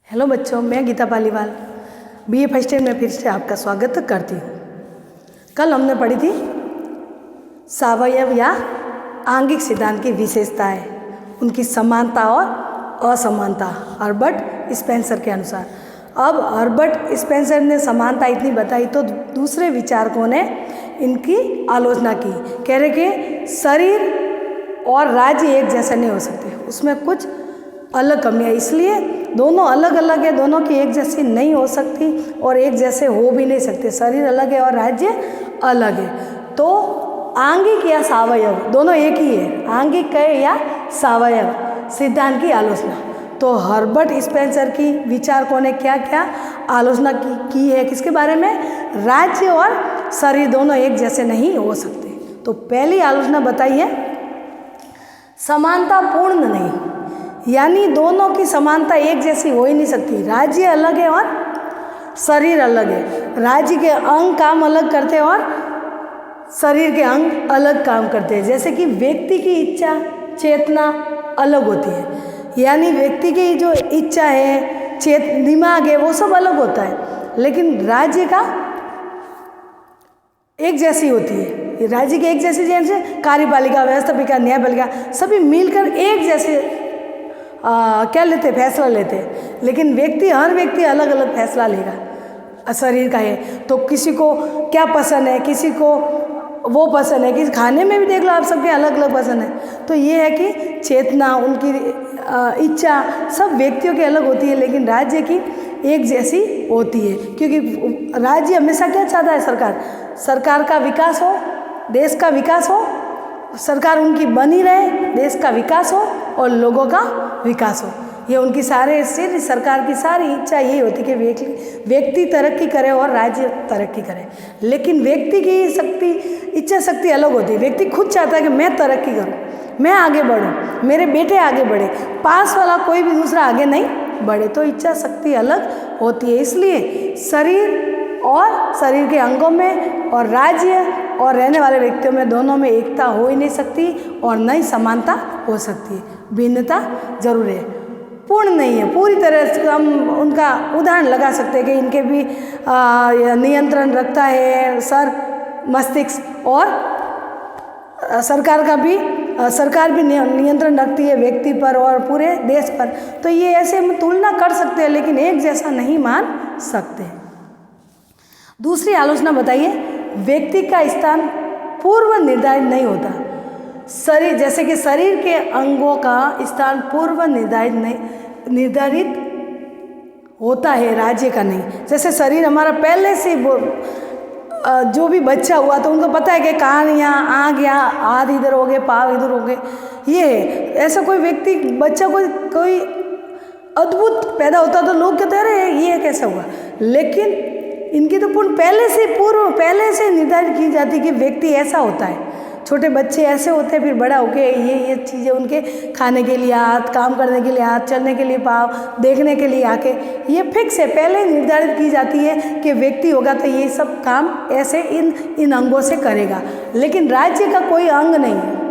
Hello बच्चों, मैं Geeta Paliwal BA first year में फिर से आपका स्वागत करती हूँ। कल हमने पढ़ी थी सावयव या आंगिक सिद्धांत की विशेषताएं, उनकी समानता और असमानता हर्बर्ट स्पेंसर के अनुसार। अब हर्बर्ट स्पेंसर ने समानता इतनी बताई तो दूसरे विचारकों ने इनकी आलोचना की। कह रहे कि शरीर और राज्य एक जैसे नहीं हो सकते, उसमें कुछ अलग कमियाँ, इसलिए दोनों अलग अलग है, दोनों की एक जैसी नहीं हो सकती और एक जैसे हो भी नहीं सकते। शरीर अलग है और राज्य अलग है। तो आंगिक या सावयव दोनों एक ही है, आंगिक है या सावयव सिद्धांत की आलोचना। तो हर्बर्ट स्पेंसर की विचारकों ने क्या क्या आलोचना की है, किसके बारे में? राज्य और शरीर दोनों एक जैसे नहीं हो सकते। तो पहली आलोचना बताई है समानता पूर्ण नहीं, यानी दोनों की समानता एक जैसी हो ही नहीं सकती। राज्य अलग है और शरीर अलग है। राज्य के अंग काम अलग करते हैं और शरीर के अंग अलग काम करते हैं। जैसे कि व्यक्ति की इच्छा चेतना अलग होती है, यानी व्यक्ति की जो इच्छा है, दिमाग है, वो सब अलग होता है, लेकिन राज्य का एक जैसी होती है। राज्य की एक जैसी, जैसे कार्यपालिका, व्यवस्थापिका, न्यायपालिका सभी मिलकर एक जैसे क्या लेते, फैसला लेते, लेकिन हर व्यक्ति अलग अलग फैसला लेगा। शरीर का है तो किसी को क्या पसंद है, किसी को वो पसंद है, किसी खाने में भी देख लो आप, सबके अलग अलग पसंद है। तो ये है कि चेतना, उनकी इच्छा सब व्यक्तियों की अलग होती है, लेकिन राज्य की एक जैसी होती है। क्योंकि राज्य हमेशा क्या चाहता है? सरकार का विकास हो, देश का विकास हो, सरकार उनकी बनी रहे, देश का विकास हो और लोगों का विकास हो। ये उनकी सरकार की सारी इच्छा यही होती कि व्यक्ति तरक्की करे और राज्य तरक्की करे। लेकिन व्यक्ति की इच्छा शक्ति अलग होती है। व्यक्ति खुद चाहता है कि मैं तरक्की करूं, मैं आगे बढ़ूं, मेरे बेटे आगे बढ़े, पास वाला कोई भी दूसरा आगे नहीं बढ़े। तो इच्छा शक्ति अलग होती है। इसलिए शरीर और शरीर के अंगों में और राज्य और रहने वाले व्यक्तियों में दोनों में एकता हो ही नहीं सकती और न ही समानता हो सकती है। भिन्नता जरूर है, पूर्ण नहीं है। पूरी तरह से हम उनका उदाहरण लगा सकते हैं कि इनके भी नियंत्रण रखता है सर, मस्तिष्क, और सरकार भी नियंत्रण रखती है व्यक्ति पर और पूरे देश पर। तो ये ऐसे हम तुलना कर सकते हैं, लेकिन एक जैसा नहीं मान सकते। दूसरी आलोचना बताइए, व्यक्ति का स्थान पूर्व निर्धारित नहीं होता। जैसे कि शरीर के अंगों का स्थान पूर्व निर्धारित होता है, राज्य का नहीं। जैसे शरीर हमारा पहले से जो भी बच्चा हुआ तो उनको पता है कि कान यहाँ, आँख यहाँ, हाथ इधर हो गए, पाँव इधर हो गए। ये है, ऐसा कोई व्यक्ति बच्चा कोई अद्भुत पैदा होता तो लोग कहते हैं अरे ये कैसा हुआ। लेकिन इनकी तो पहले से निर्धारित की जाती कि व्यक्ति ऐसा होता है। छोटे बच्चे ऐसे होते हैं, फिर बड़ा होके ये चीज़ें उनके खाने के लिए हाथ, काम करने के लिए हाथ, चलने के लिए पाँव, देखने के लिए आँखें, ये फिक्स है, पहले निर्धारित की जाती है कि व्यक्ति होगा तो ये सब काम ऐसे इन अंगों से करेगा। लेकिन राज्य का कोई अंग नहीं है।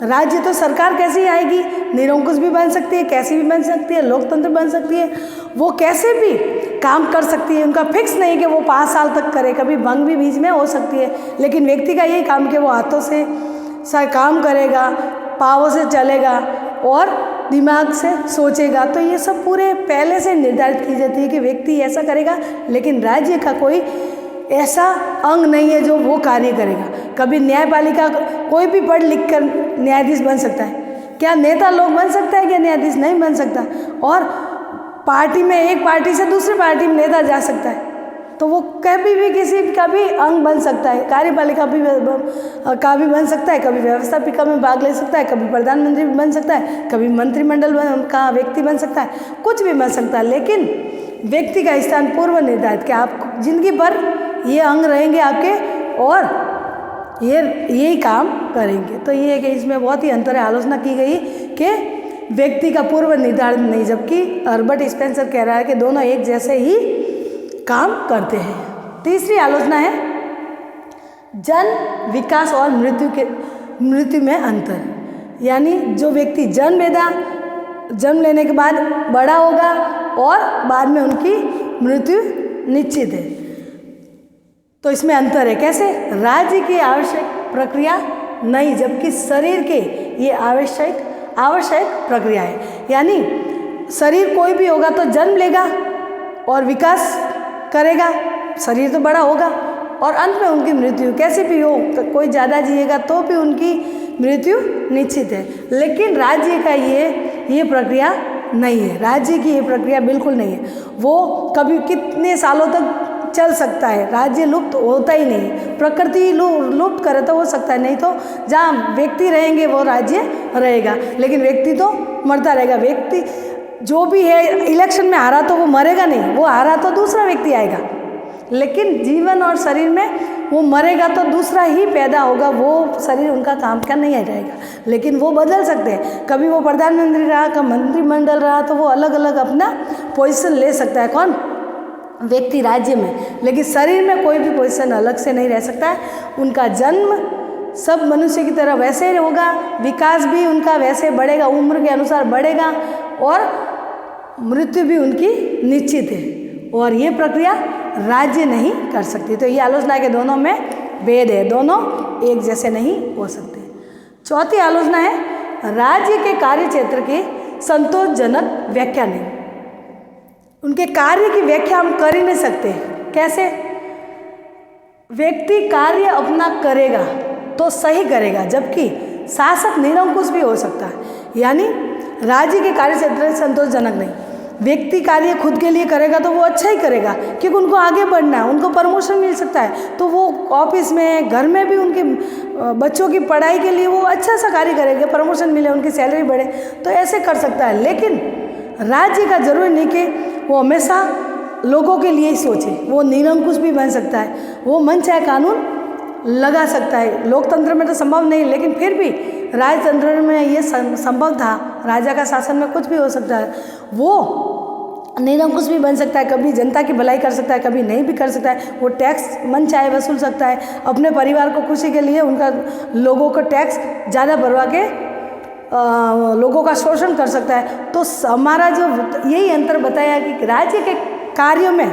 राज्य तो सरकार कैसी आएगी, निरंकुश भी बन सकती है, कैसी भी बन सकती है, लोकतंत्र बन सकती है, वो कैसे भी काम कर सकती है। उनका फिक्स नहीं कि वो 5 साल तक करे, कभी भंग भी बीच में हो सकती है। लेकिन व्यक्ति का यही काम कि वो हाथों से काम करेगा, पाँवों से चलेगा और दिमाग से सोचेगा। तो ये सब पूरे पहले से निर्धारित की जाती है कि व्यक्ति ऐसा करेगा, लेकिन राज्य का कोई ऐसा अंग नहीं है जो वो कार्य करेगा। कभी न्यायपालिका, कोई भी पढ़ लिख कर न्यायाधीश बन सकता है क्या? नेता लोग बन सकता है क्या? न्यायाधीश नहीं बन सकता। और पार्टी में, एक पार्टी से दूसरी पार्टी में नेता जा सकता है, तो वो कभी भी किसी का भी अंग बन सकता है। कार्यपालिका का भी बन सकता है, कभी व्यवस्थापिका में भाग ले सकता है, कभी प्रधानमंत्री भी बन सकता है, कभी मंत्रिमंडल का व्यक्ति बन सकता है, कुछ भी बन सकता है। लेकिन व्यक्ति का स्थान पूर्व निर्धारित कि आप जिंदगी भर ये अंग रहेंगे आपके और यही काम करेंगे। तो ये है कि इसमें बहुत ही अंतर है। आलोचना की गई कि व्यक्ति का पूर्व निर्धारित नहीं, जबकि हर्बर्ट स्पेंसर कह रहा है कि दोनों एक जैसे ही काम करते हैं। तीसरी आलोचना है जन्म, विकास और मृत्यु में अंतर। यानी जो व्यक्ति जन्म लेने के बाद बड़ा होगा और बाद में उनकी मृत्यु निश्चित है। तो इसमें अंतर है। कैसे? राज्य की आवश्यक प्रक्रिया नहीं, जबकि शरीर के ये आवश्यक प्रक्रिया है। यानी शरीर कोई भी होगा तो जन्म लेगा और विकास करेगा, शरीर तो बड़ा होगा और अंत में उनकी मृत्यु कैसे भी हो, कोई ज़्यादा जिएगा तो भी उनकी मृत्यु निश्चित है। लेकिन राज्य का ये प्रक्रिया नहीं है, राज्य की ये प्रक्रिया बिल्कुल नहीं है। वो कभी कितने सालों तक चल सकता है, राज्य लुप्त होता ही नहीं। प्रकृति लुप्त करे तो हो सकता है, नहीं तो जहाँ व्यक्ति रहेंगे वो राज्य रहेगा, लेकिन व्यक्ति तो मरता रहेगा। व्यक्ति जो भी है इलेक्शन में हारा तो वो मरेगा नहीं, वो हारा तो दूसरा व्यक्ति आएगा। लेकिन जीवन और शरीर में वो मरेगा तो दूसरा ही पैदा होगा, वो शरीर उनका काम का नहीं रहेगा। लेकिन वो बदल सकते हैं, कभी वो प्रधानमंत्री रहा, कभी मंत्रिमंडल रहा, तो वो अलग अलग अपना पोजीशन ले सकता है। कौन? व्यक्ति राज्य में। लेकिन शरीर में कोई भी पोजीशन अलग से नहीं रह सकता है। उनका जन्म सब मनुष्य की तरह वैसे होगा, विकास भी उनका वैसे बढ़ेगा, उम्र के अनुसार बढ़ेगा और मृत्यु भी उनकी निश्चित है। और ये प्रक्रिया राज्य नहीं कर सकती। तो ये आलोचना के दोनों में भेद है, दोनों एक जैसे नहीं हो सकते। चौथी आलोचना है राज्य के कार्य क्षेत्र की संतोषजनक व्याख्या नहीं। उनके कार्य की व्याख्या हम कर ही नहीं सकते। कैसे? व्यक्ति कार्य अपना करेगा तो सही करेगा, जबकि शासक निरंकुश भी हो सकता है। यानी राज्य के कार्य क्षेत्र संतोषजनक नहीं। व्यक्ति कार्य खुद के लिए करेगा तो वो अच्छा ही करेगा, क्योंकि उनको आगे बढ़ना है, उनको प्रमोशन मिल सकता है, तो वो ऑफिस में, घर में भी उनके बच्चों की पढ़ाई के लिए वो अच्छा सा कार्य करेंगे, प्रमोशन मिले, उनकी सैलरी बढ़े, तो ऐसे कर सकता है। लेकिन राज्य का जरूरी नहीं कि वो हमेशा लोगों के लिए ही सोचे। वो निरंकुश भी बन सकता है, वो मन चाहे कानून लगा सकता है। लोकतंत्र में तो संभव नहीं, लेकिन फिर भी राजतंत्र में ये संभव था। राजा का शासन में कुछ भी हो सकता है। वो निरंकुश भी बन सकता है, कभी जनता की भलाई कर सकता है, कभी नहीं भी कर सकता है। वो टैक्स मन चाहे वसूल सकता है, अपने परिवार को खुशी के लिए उनका लोगों को टैक्स ज़्यादा भरवा के लोगों का शोषण कर सकता है। तो हमारा जो यही अंतर बताया कि राज्य के कार्यों में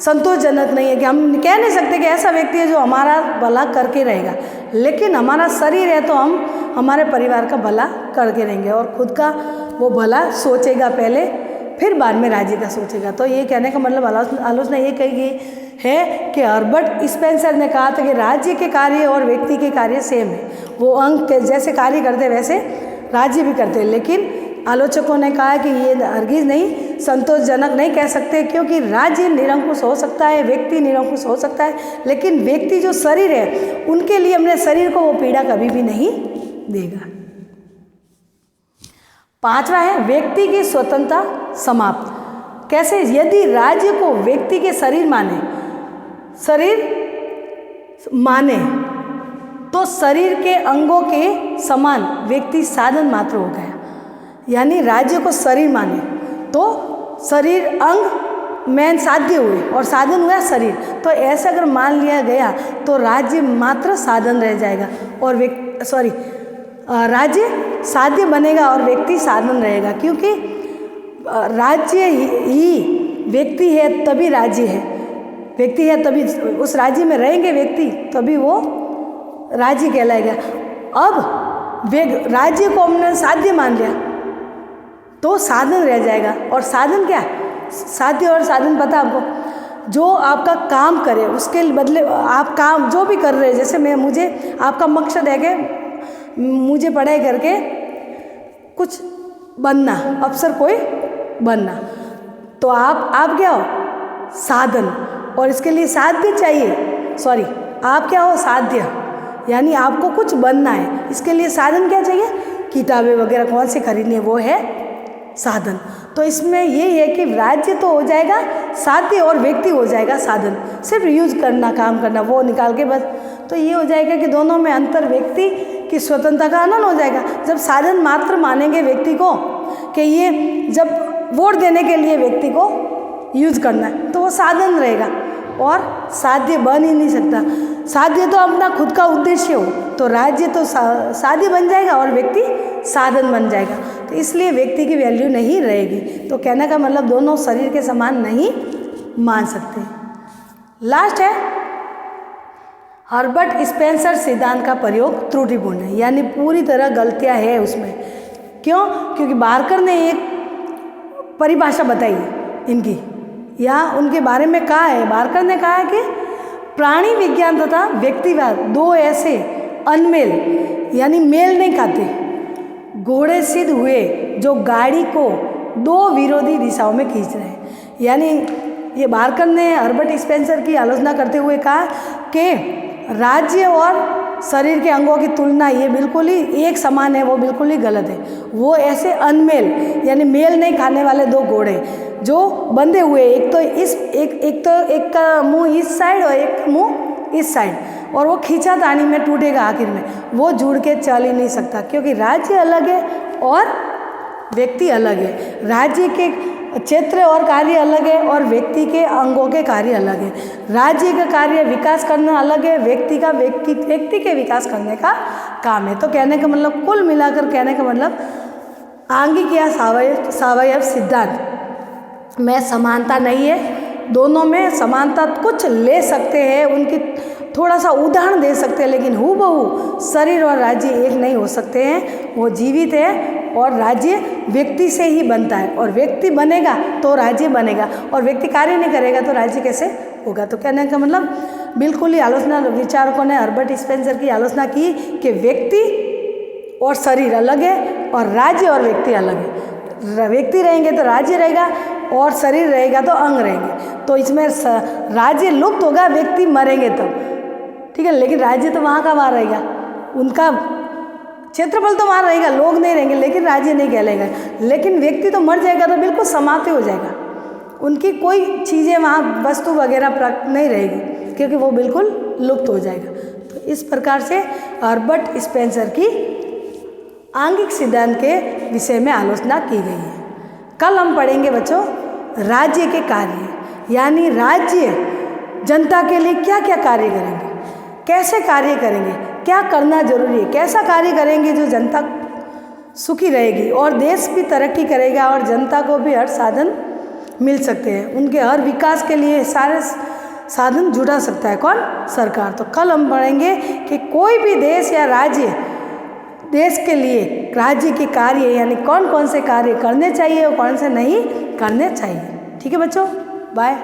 संतोषजनक नहीं है, कि हम कह नहीं सकते कि ऐसा व्यक्ति है जो हमारा भला करके रहेगा। लेकिन हमारा शरीर है तो हम हमारे परिवार का भला करके रहेंगे और खुद का वो भला सोचेगा पहले, फिर बाद में राज्य का सोचेगा। तो ये कहने का मतलब आलोचना ये कही गई है कि हर्बर्ट स्पेंसर ने कहा था कि राज्य के कार्य और व्यक्ति के कार्य सेम है। वो अंग जैसे कार्य करते वैसे राज्य भी करते हैं। लेकिन आलोचकों ने कहा कि ये हरगिज नहीं, संतोषजनक नहीं कह सकते, क्योंकि राज्य निरंकुश हो सकता है, व्यक्ति निरंकुश हो सकता है, लेकिन व्यक्ति जो शरीर है उनके लिए अपने शरीर को वो पीड़ा कभी भी नहीं देगा। पांचवा है व्यक्ति की स्वतंत्रता समाप्त। कैसे? यदि राज्य को व्यक्ति के शरीर माने तो शरीर के अंगों के समान व्यक्ति साधन मात्र हो गया। यानी राज्य को शरीर माने तो शरीर अंग मेन साध्य हुए और साधन हुआ शरीर। तो ऐसा अगर मान लिया गया तो राज्य मात्र साधन रह जाएगा और राज्य साध्य बनेगा और व्यक्ति साधन रहेगा, क्योंकि राज्य ही व्यक्ति है तभी राज्य है, व्यक्ति है तभी उस राज्य में रहेंगे व्यक्ति, तभी वो राज्य कहलाएगा। अब राज्य को हमने साध्य मान लिया तो साधन रह जाएगा। और साधन क्या? साध्य और साधन पता आपको? जो आपका काम करे उसके बदले आप काम जो भी कर रहे हैं, जैसे मुझे आपका मकसद है कि मुझे पढ़ाई करके कुछ बनना, अफसर कोई बनना, तो आप क्या हो? साधन। और इसके लिए साध्य चाहिए, आप क्या हो? साध्य। यानी आपको कुछ बनना है, इसके लिए साधन क्या चाहिए? किताबें वगैरह कौन से खरीदनी है, वो है साधन। तो इसमें ये है कि राज्य तो हो जाएगा साध्य और व्यक्ति हो जाएगा साधन। सिर्फ यूज करना, काम करना, वो निकाल के बस। तो ये हो जाएगा कि दोनों में अंतर, व्यक्ति की स्वतंत्रता का आनंद हो जाएगा। जब साधन मात्र मानेंगे व्यक्ति को कि ये जब वोट देने के लिए व्यक्ति को यूज करना है तो वो साधन रहेगा और साध्य बन ही नहीं सकता। साध्य तो अपना खुद का उद्देश्य हो तो राज्य तो साध्य बन जाएगा और व्यक्ति साधन बन जाएगा। तो इसलिए व्यक्ति की वैल्यू नहीं रहेगी। तो कहने का मतलब दोनों शरीर के समान नहीं मान सकते। लास्ट है, हर्बर्ट स्पेंसर सिद्धांत का प्रयोग त्रुटिपूर्ण है, यानी पूरी तरह गलतियां है उसमें। क्यों? क्योंकि बार्कर ने एक परिभाषा बताई इनकी, या उनके बारे में कहा है, बार्कर ने कहा है कि प्राणी विज्ञान तथा व्यक्तिवाद दो ऐसे अनमेल यानी मेल नहीं खाते घोड़े सिद्ध हुए जो गाड़ी को दो विरोधी दिशाओं में खींच रहे हैं। यानी ये बार्कर ने हर्बर्ट स्पेंसर की आलोचना करते हुए कहा कि राज्य और शरीर के अंगों की तुलना ये बिल्कुल ही एक समान है, वो बिल्कुल ही गलत है। वो ऐसे अनमेल यानी मेल नहीं खाने वाले दो घोड़े जो बंधे हुए, एक का मुंह इस साइड और एक मुंह इस साइड, और वो खींचातानी में टूटेगा आखिर में, वो जुड़ के चल ही नहीं सकता, क्योंकि राज्य अलग है और व्यक्ति अलग है। राज्य के क्षेत्र और कार्य अलग है और व्यक्ति के अंगों के कार्य अलग है। राज्य का कार्य विकास करना अलग है, व्यक्ति के विकास करने का काम है। तो कहने का मतलब, कुल मिलाकर कहने का मतलब, आंगिक या सावयव सिद्धांत में समानता नहीं है। दोनों में समानता कुछ ले सकते हैं, उनकी थोड़ा सा उदाहरण दे सकते हैं, लेकिन हूबहू शरीर और राज्य एक नहीं हो सकते हैं। वो जीवित है और राज्य व्यक्ति से ही बनता है, और व्यक्ति बनेगा तो राज्य बनेगा, और व्यक्ति कार्य नहीं करेगा तो राज्य कैसे होगा। तो कहने का मतलब बिल्कुल ही आलोचना, विचारकों ने हर्बर्ट स्पेंसर की आलोचना की कि व्यक्ति और शरीर अलग है और राज्य और व्यक्ति अलग है। व्यक्ति रहेंगे तो राज्य रहेगा और शरीर रहेगा तो अंग रहेंगे। तो इसमें राज्य लुप्त होगा, व्यक्ति मरेंगे तब, ठीक है, लेकिन राज्य तो वहाँ का वहाँ रहेगा, उनका क्षेत्रफल तो वहाँ रहेगा, लोग नहीं रहेंगे, लेकिन राज्य नहीं कहलाएगा। लेकिन व्यक्ति तो मर जाएगा तो बिल्कुल समाप्ति हो जाएगा, उनकी कोई चीज़ें वहाँ वस्तु वगैरह प्राप्त नहीं रहेगी, क्योंकि वो बिल्कुल लुप्त हो जाएगा। तो इस प्रकार से हर्बर्ट स्पेंसर की आंगिक सिद्धांत के विषय में आलोचना की गई है। कल हम पढ़ेंगे बच्चों राज्य के कार्य, यानी राज्य जनता के लिए क्या क्या कार्य करेंगे, कैसे कार्य करेंगे, क्या करना जरूरी है, कैसा कार्य करेंगे जो जनता सुखी रहेगी और देश भी तरक्की करेगा और जनता को भी हर साधन मिल सकते हैं, उनके हर विकास के लिए सारे साधन जुटा सकता है कौन? सरकार। तो कल हम पढ़ेंगे कि कोई भी देश या राज्य, देश के लिए राज्य के कार्य यानी कौन कौन से कार्य करने चाहिए और कौन से नहीं करने चाहिए। ठीक है बच्चों, बाय।